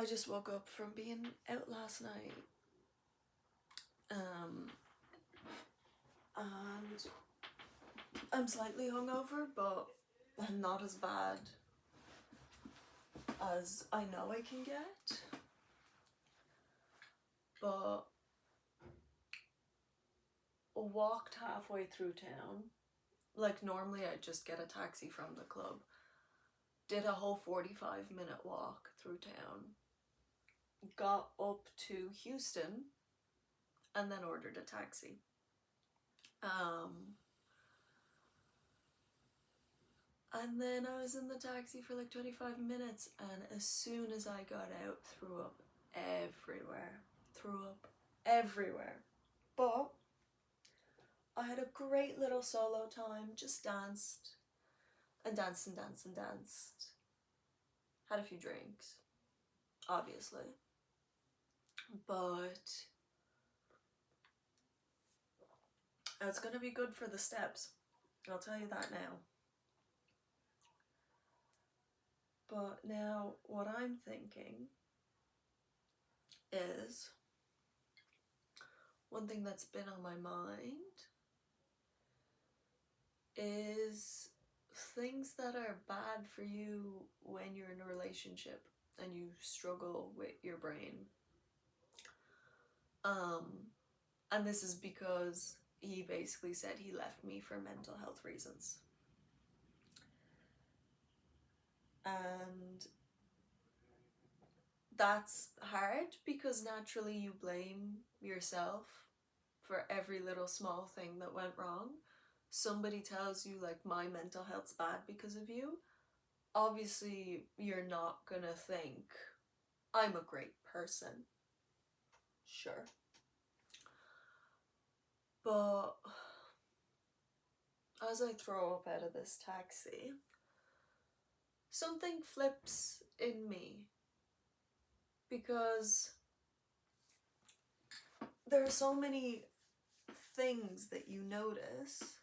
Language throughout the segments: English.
I just woke up from being out last night. And I'm slightly hungover, but not as bad as I know I can get. But walked halfway through town. Like normally I'd just get a taxi from the club. Did a whole 45-minute walk through town. Got up to Houston and then ordered a taxi. And then I was in the taxi for like 25 minutes, and as soon as I got out, threw up everywhere. But I had a great little solo time, just danced and danced and danced and danced. Had a few drinks, obviously. But it's gonna be good for the steps. I'll tell you that now. But now what I'm thinking is, one thing that's been on my mind is things that are bad for you when you're in a relationship and you struggle with your brain. And this is because he basically said he left me for mental health reasons. And that's hard because naturally you blame yourself for every little small thing that went wrong. Somebody tells you like, my mental health's bad because of you. Obviously you're not gonna think, I'm a great person. Sure. But as I throw up out of this taxi, something flips in me, because there are so many things that you notice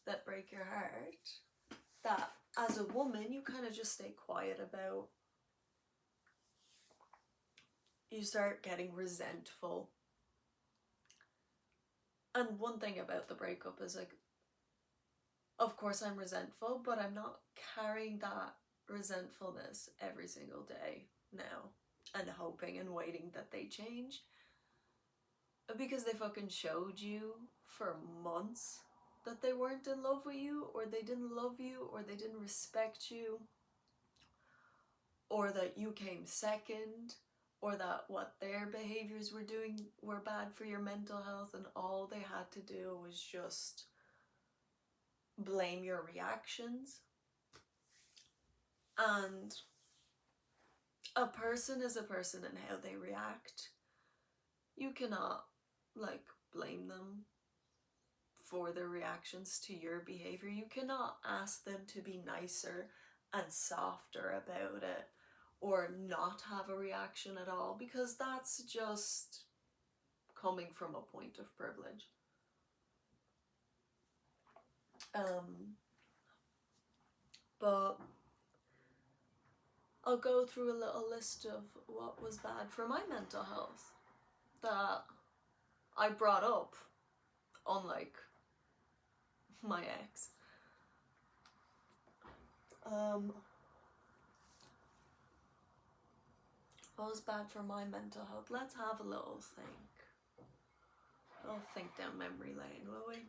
that break your heart that as a woman you kind of just stay quiet about. You start getting resentful. And one thing about the breakup is like, of course I'm resentful, but I'm not carrying that resentfulness every single day now and hoping and waiting that they change, because they fucking showed you for months that they weren't in love with you, or they didn't love you, or they didn't respect you, or that you came second, or that what their behaviors were doing were bad for your mental health, and all they had to do was just blame your reactions. And a person is a person and how they react. You cannot like blame them for their reactions to your behavior. You cannot ask them to be nicer and softer about it, or not have a reaction at all, because that's just coming from a point of privilege. But I'll go through a little list of what was bad for my mental health that I brought up, unlike my ex. What was bad for my mental health? Let's have a little think. I'll think down memory lane, will we?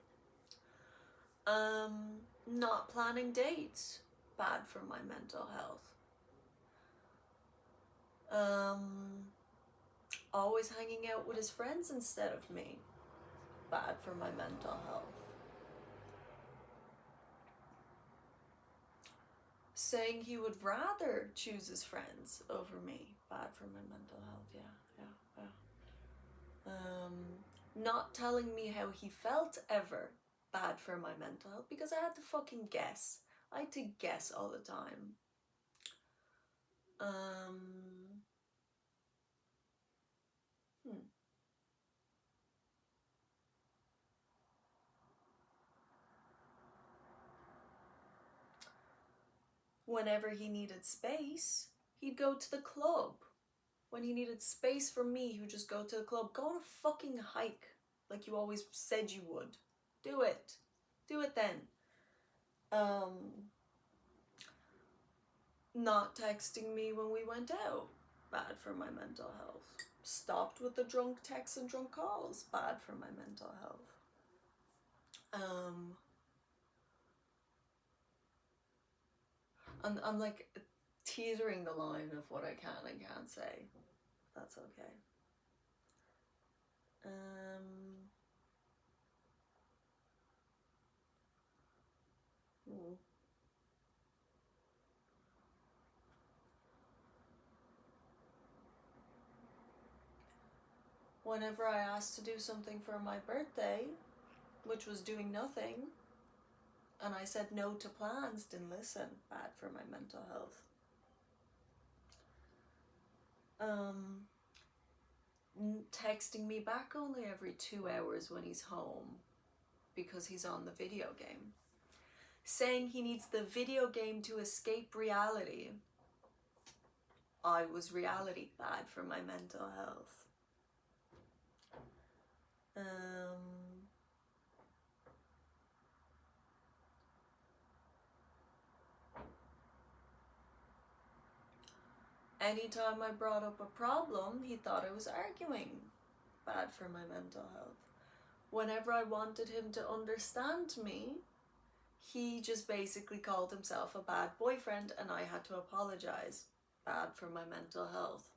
Not planning dates, bad for my mental health. Always hanging out with his friends instead of me, bad for my mental health. Saying he would rather choose his friends over me, bad for my mental health. Yeah. Not telling me how he felt ever, bad for my mental health, because I had to fucking guess. I had to guess all the time. Whenever he needed space, he'd go to the club When he needed space from me, he would just go to the club. Go on a fucking hike, like you always said you would. Do it. Do it then. Not texting me when we went out. Bad for my mental health. Stopped with the drunk texts and drunk calls. Bad for my mental health. I'm like teetering the line of what I can and can't say. That's okay. Whenever I asked to do something for my birthday, which was doing nothing, and I said no to plans, didn't listen. Bad for my mental health. Texting me back only every 2 hours when he's home because he's on the video game. Saying he needs the video game to escape reality. I was reality. Bad for my mental health. Anytime I brought up a problem, he thought I was arguing. Bad for my mental health. Whenever I wanted him to understand me, he just basically called himself a bad boyfriend and I had to apologize. Bad for my mental health.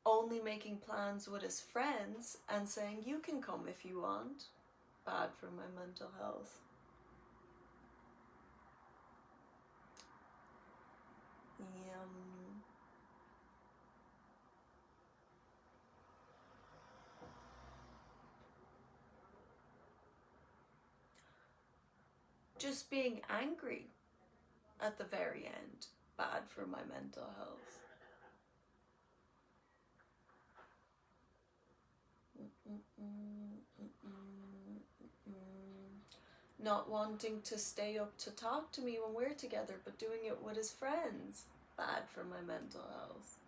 Only making plans with his friends and saying you can come if you want. Bad for my mental health. Just being angry at the very end. Bad for my mental health. Not wanting to stay up to talk to me when we're together, but doing it with his friends. Bad for my mental health.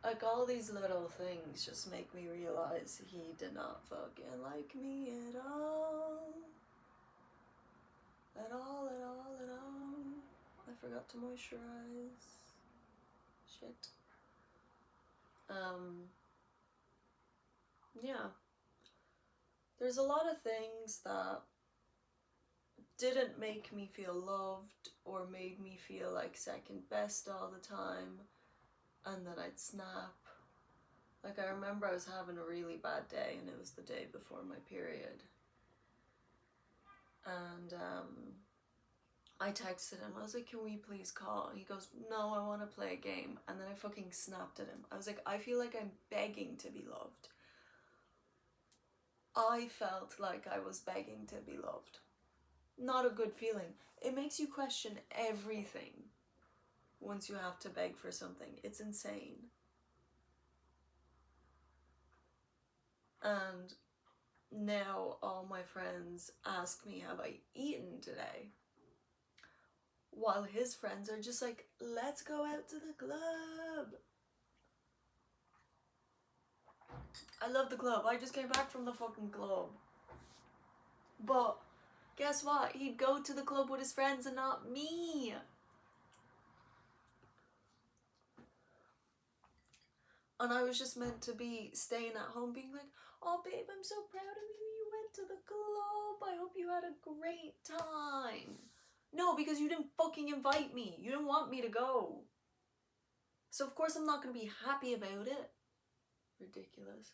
Like, all these little things just make me realize he did not fucking like me at all. At all. I forgot to moisturize. Shit. Yeah. There's a lot of things that didn't make me feel loved or made me feel like second best all the time, and then I'd snap. Like, I remember I was having a really bad day and it was the day before my period. And I texted him. I was like, can we please call? And he goes, no, I want to play a game. And then I fucking snapped at him. I was like, I feel like I'm begging to be loved. I felt like I was begging to be loved. Not a good feeling. It makes you question everything once you have to beg for something. It's insane. And now all my friends ask me, have I eaten today? While his friends are just like, let's go out to the club. I love the club. I just came back from the fucking club. But guess what? He'd go to the club with his friends and not me. And I was just meant to be staying at home being like, oh babe, I'm so proud of you. You went to the club. I hope you had a great time. No, because you didn't fucking invite me. You didn't want me to go. So of course I'm not going to be happy about it. Ridiculous.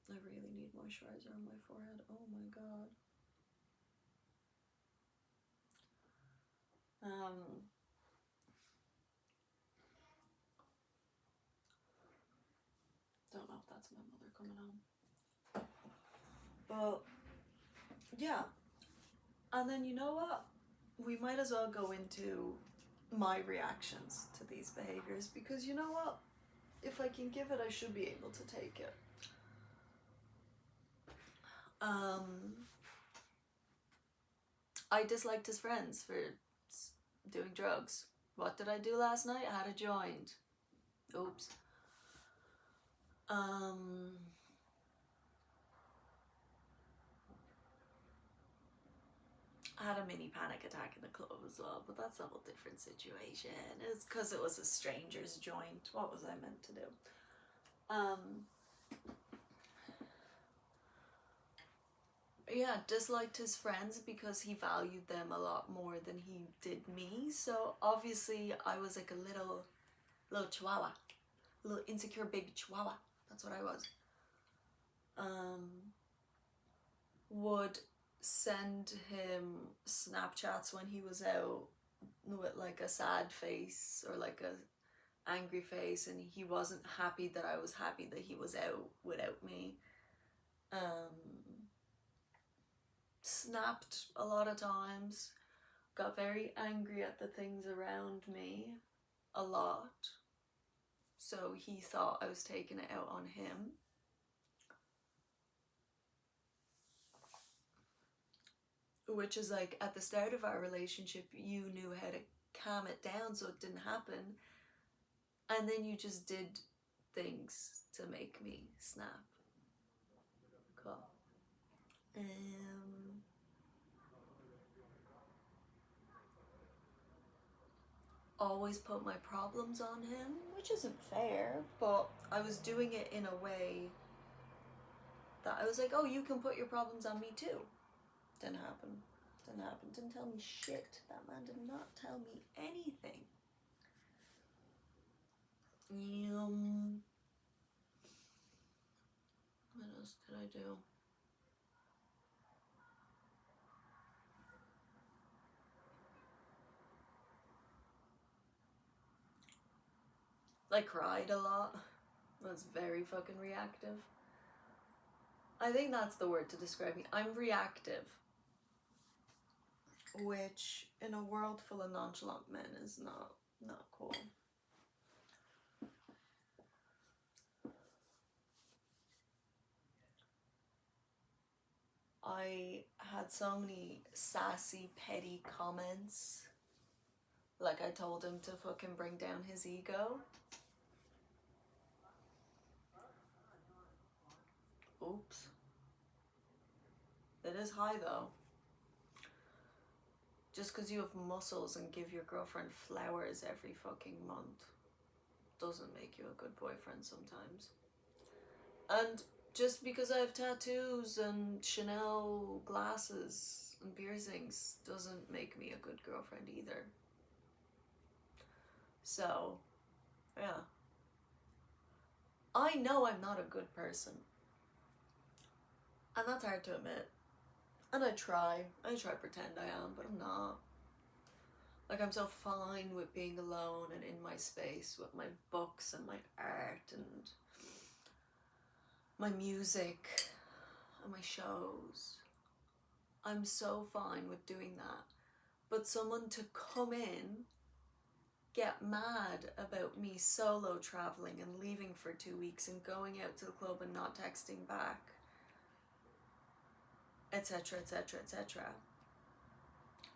I really need moisturizer on my forehead. Oh my god. Don't know if that's my mother coming home. But yeah. And then you know what? We might as well go into my reactions to these behaviors, because you know what? if I can give it, I should be able to take it. I disliked his friends for doing drugs. What did I do last night? I had a joint. Oops. I had a mini panic attack in the club as well, but that's a whole different situation. It's because it was a stranger's joint. What was I meant to do? Yeah, disliked his friends because he valued them a lot more than he did me. So obviously I was like a little chihuahua, a little insecure baby chihuahua. That's what I was. Would send him Snapchats when he was out with like a sad face or like a angry face, and he wasn't happy that I was happy that he was out without me. Snapped a lot of times, got very angry at the things around me a lot, so he thought I was taking it out on him. Which is like, at the start of our relationship, you knew how to calm it down so it didn't happen, and then you just did things to make me snap. Cool. Always put my problems on him, which isn't fair, but I was doing it in a way that I was like, oh, you can put your problems on me too. Didn't happen. Didn't happen. Didn't tell me shit. That man did not tell me anything. What else did I do? I cried a lot. I was very fucking reactive. I think that's the word to describe me. I'm reactive. Which, in a world full of nonchalant men, is not cool. I had so many sassy, petty comments. Like, I told him to fucking bring down his ego. Oops. It is high though. Just because you have muscles and give your girlfriend flowers every fucking month doesn't make you a good boyfriend sometimes. And just because I have tattoos and Chanel glasses and piercings doesn't make me a good girlfriend either. So, yeah. I know I'm not a good person. And that's hard to admit. And I try to pretend I am, but I'm not. Like, I'm so fine with being alone and in my space with my books and my art and my music and my shows. I'm so fine with doing that. But someone to come in, get mad about me solo traveling and leaving for 2 weeks and going out to the club and not texting back, etc., etc., etc.,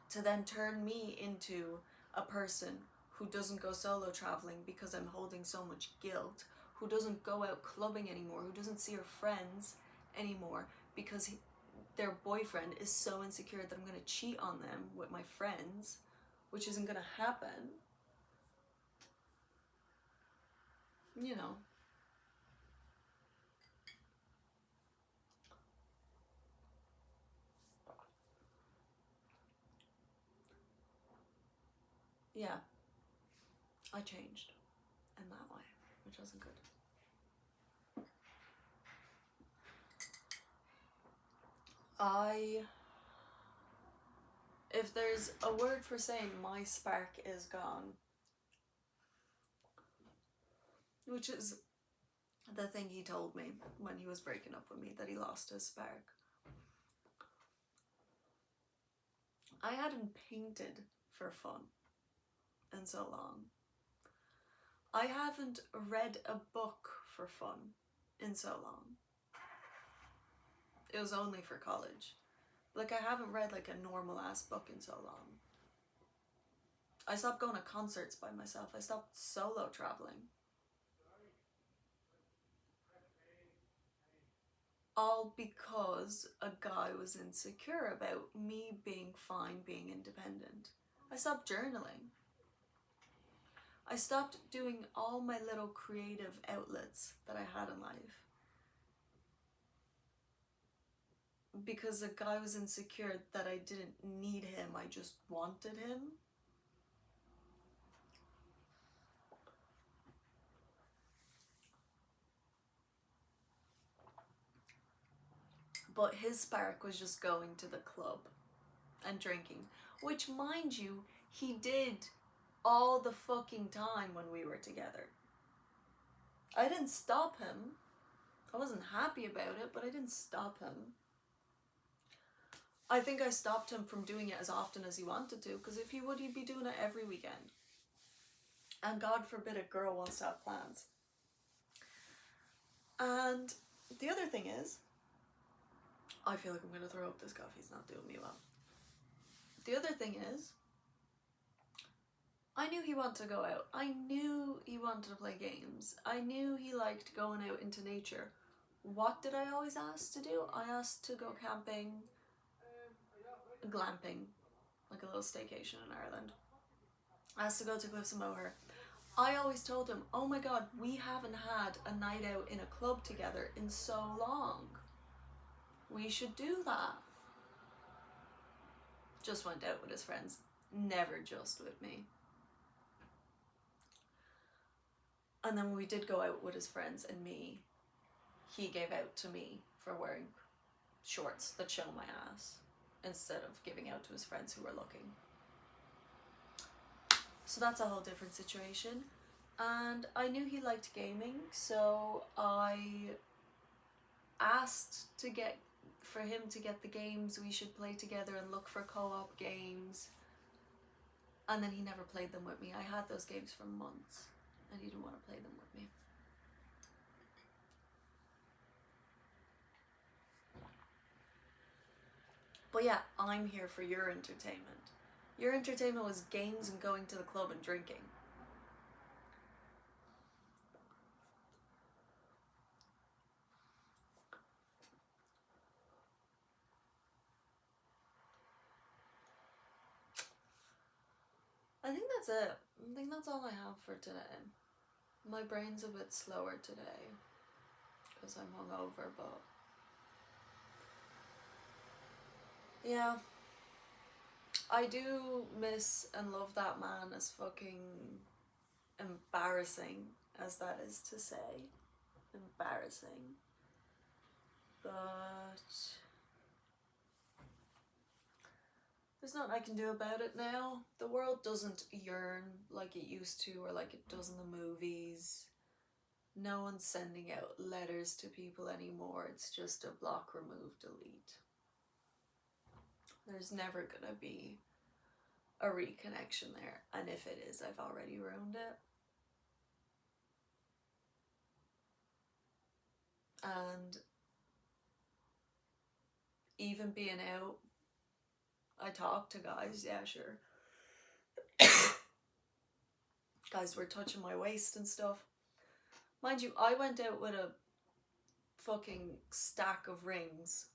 to then turn me into a person who doesn't go solo traveling because I'm holding so much guilt, who doesn't go out clubbing anymore, who doesn't see her friends anymore because their boyfriend is so insecure that I'm going to cheat on them with my friends, which isn't going to happen. You know. Yeah. I changed in that way, which wasn't good. If there's a word for saying my spark is gone, which is the thing he told me when he was breaking up with me, that he lost his spark. I hadn't painted for fun in so long. I haven't read a book for fun in so long. It was only for college. Like, I haven't read like a normal ass book in so long. I stopped going to concerts by myself. I stopped solo traveling. All because a guy was insecure about me being fine, being independent. I stopped journaling. I stopped doing all my little creative outlets that I had in life. Because a guy was insecure that I didn't need him, I just wanted him. But his spark was just going to the club and drinking, which, mind you, he did all the fucking time when we were together. I didn't stop him. I wasn't happy about it, but I didn't stop him. I think I stopped him from doing it as often as he wanted to, because if he would, he'd be doing it every weekend. And God forbid a girl wants to have plans. And the other thing is, I feel like I'm going to throw up. This coffee's not doing me well. The other thing is, I knew he wanted to go out. I knew he wanted to play games. I knew he liked going out into nature. What did I always ask to do? I asked to go camping, glamping, like a little staycation in Ireland. I asked to go to Cliffs of Moher. I always told him, oh my god, we haven't had a night out in a club together in so long. We should do that. Just went out with his friends, never just with me. And then when we did go out with his friends and me, he gave out to me for wearing shorts that show my ass instead of giving out to his friends who were looking. So that's a whole different situation. And I knew he liked gaming, so I asked for him to get the games we should play together and look for co-op games. And then he never played them with me. I had those games for months and he didn't want to play them with me. But yeah, I'm here for your entertainment. Your entertainment was games and going to the club and drinking. I think that's it. I think that's all I have for today. My brain's a bit slower today because I'm hungover, but yeah. I do miss and love that man, as fucking embarrassing as that is to say. Embarrassing. But there's nothing I can do about it now. The world doesn't yearn like it used to or like it does in the movies. No one's sending out letters to people anymore. It's just a block, remove, delete. There's never gonna be a reconnection there. And if it is, I've already ruined it. And even being out, I talk to guys, yeah, sure. Guys were touching my waist and stuff. Mind you, I went out with a fucking stack of rings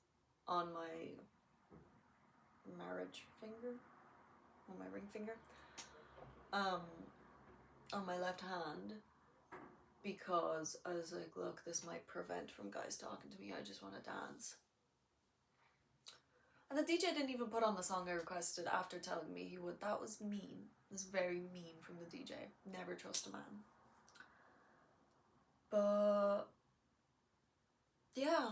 on my marriage finger, on my ring finger, on my left hand, because I was like, look, this might prevent from guys talking to me, I just want to dance. And the DJ didn't even put on the song I requested after telling me he would. That was mean. It was very mean from the DJ. Never trust a man. But yeah,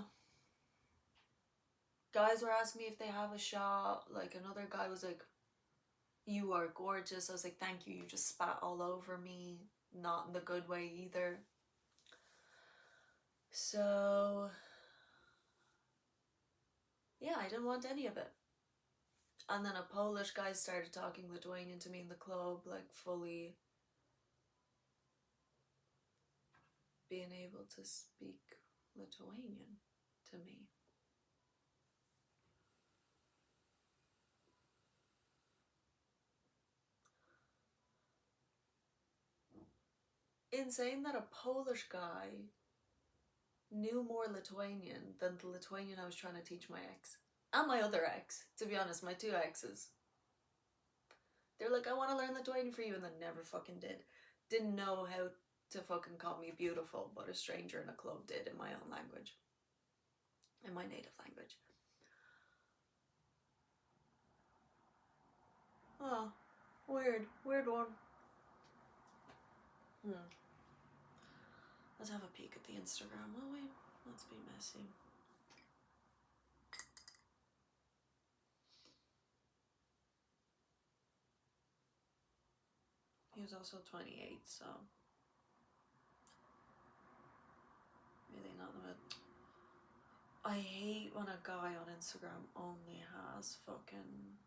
guys were asking me if they have a shot. Like, another guy was like, you are gorgeous. I was like, thank you, you just spat all over me. Not in the good way either. So yeah, I didn't want any of it. And then a Polish guy started talking Lithuanian to me in the club, like fully being able to speak Lithuanian to me. Insane that a Polish guy knew more Lithuanian than the Lithuanian I was trying to teach my ex. And my other ex, to be honest, my two exes. They're like, I want to learn Lithuanian for you, and then never fucking did. Didn't know how to fucking call me beautiful, but a stranger in a club did in my own language. In my native language. Oh, weird. Weird one. Let's have a peek at the Instagram, will we? Let's be messy. He was also 28, so really not the mood. I hate when a guy on Instagram only has fucking...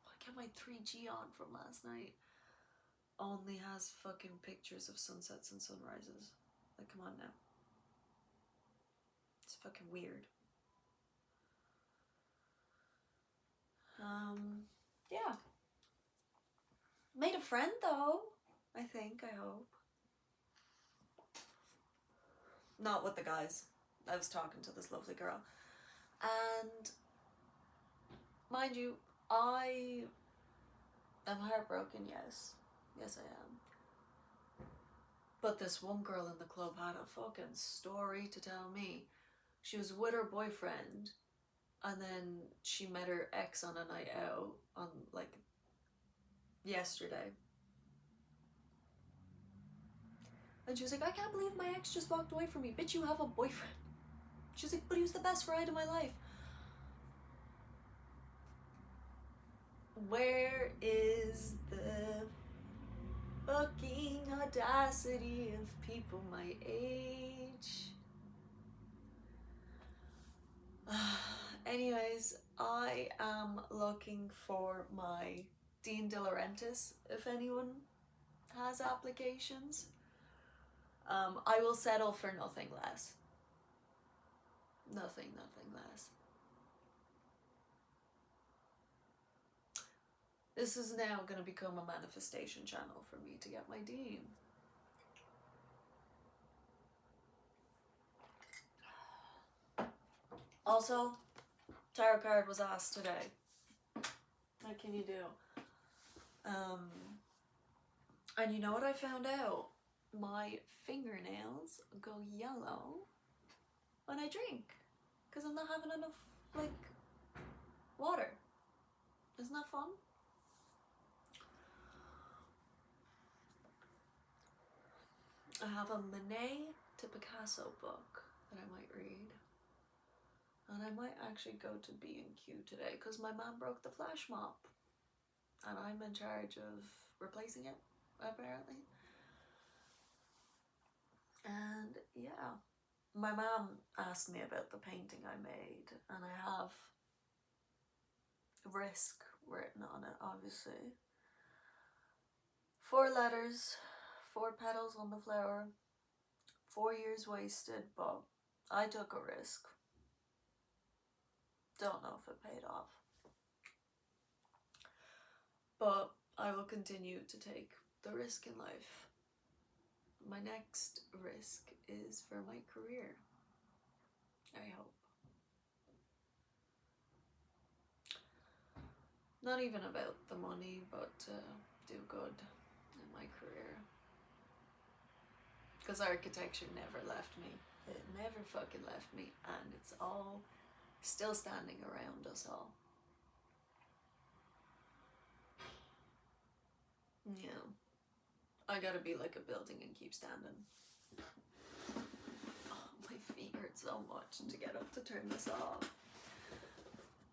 I get my 3G on from last night. Only has fucking pictures of sunsets and sunrises. Like, come on now. It's fucking weird. Yeah. Made a friend though, I think, I hope. Not with the guys. I was talking to this lovely girl. And mind you, I am heartbroken, yes. Yes, I am. But this one girl in the club had a fucking story to tell me. She was with her boyfriend, and then she met her ex on a night out on, like, yesterday. And she was like, I can't believe my ex just walked away from me. Bitch, you have a boyfriend. She was like, but he was the best ride of my life. Where is the fucking audacity of people my age? Anyways, I am looking for my Dean De Laurentiis, if anyone has applications. I will settle for nothing less. Nothing less. This is now going to become a manifestation channel for me to get my Dean. Also, tarot card was asked today. What can you do? And you know what I found out? My fingernails go yellow when I drink, because I'm not having enough, like, water. Isn't that fun? I have a Monet to Picasso book that I might read. And I might actually go to B&Q today because my mom broke the flash mop. And I'm in charge of replacing it, apparently. And yeah, my mom asked me about the painting I made, and I have risk written on it, obviously. 4 letters, 4 petals on the flower, 4 years wasted, but I took a risk. Don't know if it paid off. But I will continue to take the risk in life. My next risk is for my career. I hope. Not even about the money, but do good in my career. Because architecture never left me. It never fucking left me, and it's all still standing around us all. Yeah. I gotta be like a building and keep standing. Oh, my feet hurt so much to get up to turn this off.